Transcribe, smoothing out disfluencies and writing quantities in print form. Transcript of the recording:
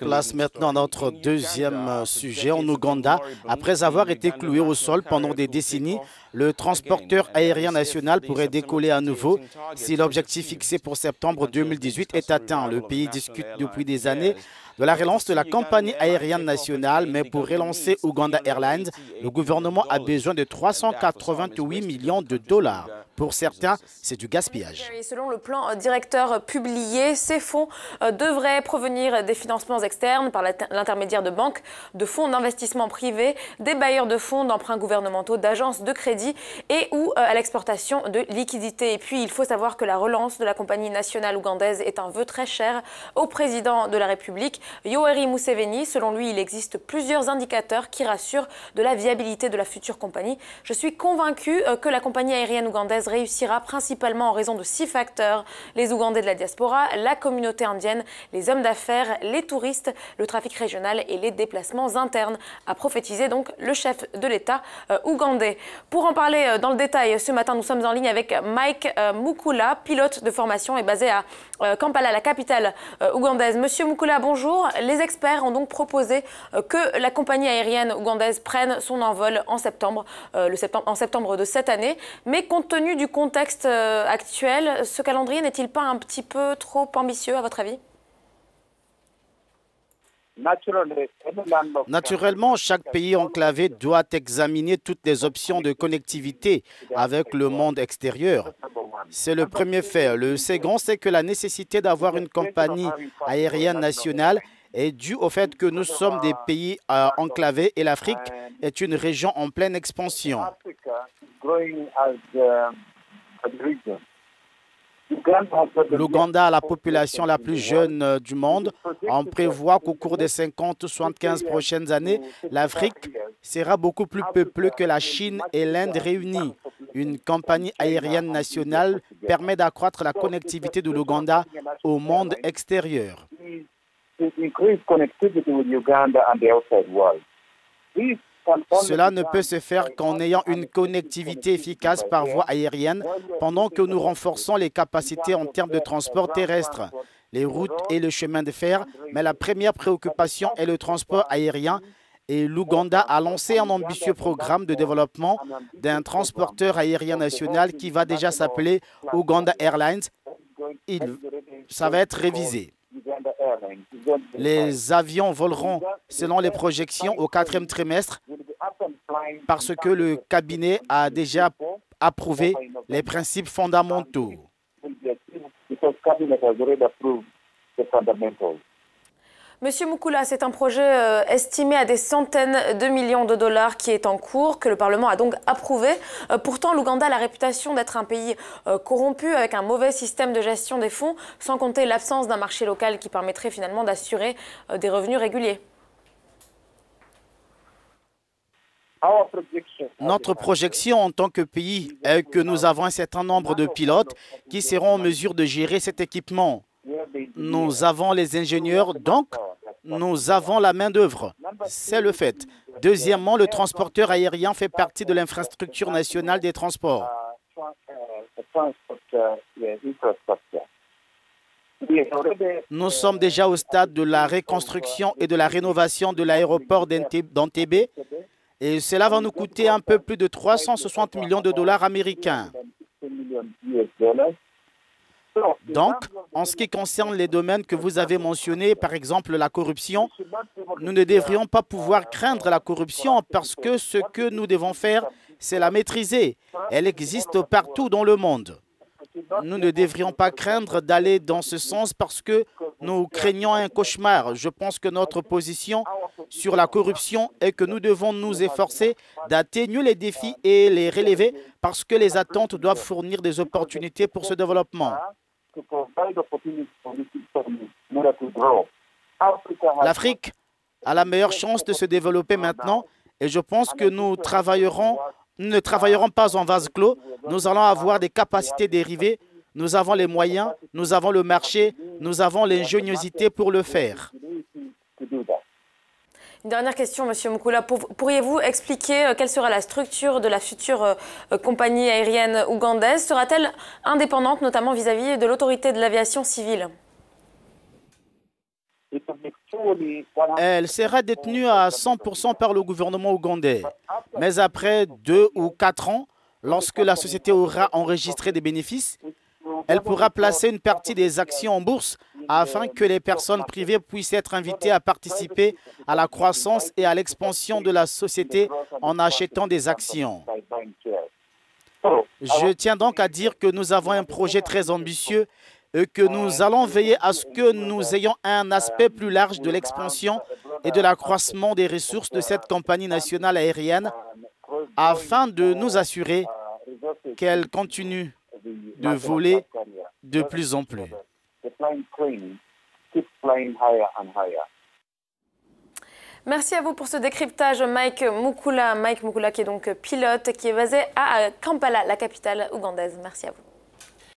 Place maintenant notre deuxième sujet en Ouganda. Après avoir été cloué au sol pendant des décennies, le transporteur aérien national pourrait décoller à nouveau si l'objectif fixé pour septembre 2018 est atteint. Le pays discute depuis des années de la relance de la compagnie aérienne nationale, mais pour relancer Uganda Airlines, le gouvernement a besoin de 388 millions de dollars. Pour certains, c'est du gaspillage. Selon le plan directeur publié, ces fonds devraient provenir des financements externes par l'intermédiaire de banques, de fonds d'investissement privés, des bailleurs de fonds, d'emprunts gouvernementaux, d'agences de crédit et ou à l'exportation de liquidités. Et puis, il faut savoir que la relance de la compagnie nationale ougandaise est un vœu très cher au président de la République, Yoweri Museveni. Selon lui, il existe plusieurs indicateurs qui rassurent de la viabilité de la future compagnie. Je suis convaincu que la compagnie aérienne ougandaise réussira principalement en raison de 6 facteurs: les Ougandais de la diaspora, la communauté indienne, les hommes d'affaires, les touristes, le trafic régional et les déplacements internes, a prophétisé donc le chef de l'État ougandais. Pour en parler dans le détail, ce matin, nous sommes en ligne avec Mike Mukula, pilote de formation et basé à Kampala, la capitale ougandaise. Monsieur Mukula, bonjour. Les experts ont donc proposé que la compagnie aérienne ougandaise prenne son envol en septembre, en septembre de cette année. Mais compte tenu du contexte actuel, ce calendrier n'est-il pas un petit peu trop ambitieux à votre avis? Naturellement, chaque pays enclavé doit examiner toutes les options de connectivité avec le monde extérieur. C'est le premier fait. Le second, c'est que la nécessité d'avoir une compagnie aérienne nationale est due au fait que nous sommes des pays enclavés et l'Afrique est une région en pleine expansion. L'Ouganda a la population la plus jeune du monde. On prévoit qu'au cours des 50 ou 75 prochaines années, l'Afrique sera beaucoup plus peuplée que la Chine et l'Inde réunies. Une compagnie aérienne nationale permet d'accroître la connectivité de l'Ouganda au monde extérieur. Cela ne peut se faire qu'en ayant une connectivité efficace par voie aérienne pendant que nous renforçons les capacités en termes de transport terrestre, les routes et le chemin de fer. Mais la première préoccupation est le transport aérien et l'Ouganda a lancé un ambitieux programme de développement d'un transporteur aérien national qui va déjà s'appeler Uganda Airlines. Ça va être révisé. Les avions voleront selon les projections au 4e trimestre parce que le cabinet a déjà approuvé les principes fondamentaux. Monsieur Mukula, c'est un projet estimé à des centaines de millions de dollars qui est en cours, que le Parlement a donc approuvé. Pourtant, l'Ouganda a la réputation d'être un pays corrompu avec un mauvais système de gestion des fonds, sans compter l'absence d'un marché local qui permettrait finalement d'assurer des revenus réguliers. Notre projection en tant que pays est que nous avons un certain nombre de pilotes qui seront en mesure de gérer cet équipement. Nous avons les ingénieurs, donc nous avons la main-d'œuvre. C'est le fait. Deuxièmement, le transporteur aérien fait partie de l'infrastructure nationale des transports. Nous sommes déjà au stade de la reconstruction et de la rénovation de l'aéroport d'Entebbe et cela va nous coûter un peu plus de 360 millions de dollars américains. Donc, en ce qui concerne les domaines que vous avez mentionnés, par exemple la corruption, nous ne devrions pas pouvoir craindre la corruption parce que ce que nous devons faire, c'est la maîtriser. Elle existe partout dans le monde. Nous ne devrions pas craindre d'aller dans ce sens parce que nous craignons un cauchemar. Je pense que notre position sur la corruption est que nous devons nous efforcer d'atténuer les défis et les relever parce que les attentes doivent fournir des opportunités pour ce développement. L'Afrique a la meilleure chance de se développer maintenant et je pense que nous ne travaillerons pas en vase clos. Nous allons avoir des capacités dérivées. Nous avons les moyens, nous avons le marché, nous avons l'ingéniosité pour le faire. Une dernière question, Monsieur Mukula. Pourriez-vous expliquer quelle sera la structure de la future compagnie aérienne ougandaise? Sera-t-elle indépendante, notamment vis-à-vis de l'autorité de l'aviation civile? elle sera détenue à 100% par le gouvernement ougandais. Mais après 2 ou 4 ans, lorsque la société aura enregistré des bénéfices, elle pourra placer une partie des actions en bourse afin que les personnes privées puissent être invitées à participer à la croissance et à l'expansion de la société en achetant des actions. Je tiens donc à dire que nous avons un projet très ambitieux et que nous allons veiller à ce que nous ayons un aspect plus large de l'expansion et de l'accroissement des ressources de cette compagnie nationale aérienne afin de nous assurer qu'elle continue de voler de plus en plus. Merci à vous pour ce décryptage, Mike Mukula. Mike Mukula qui est donc pilote, qui est basé à Kampala, la capitale ougandaise. Merci à vous.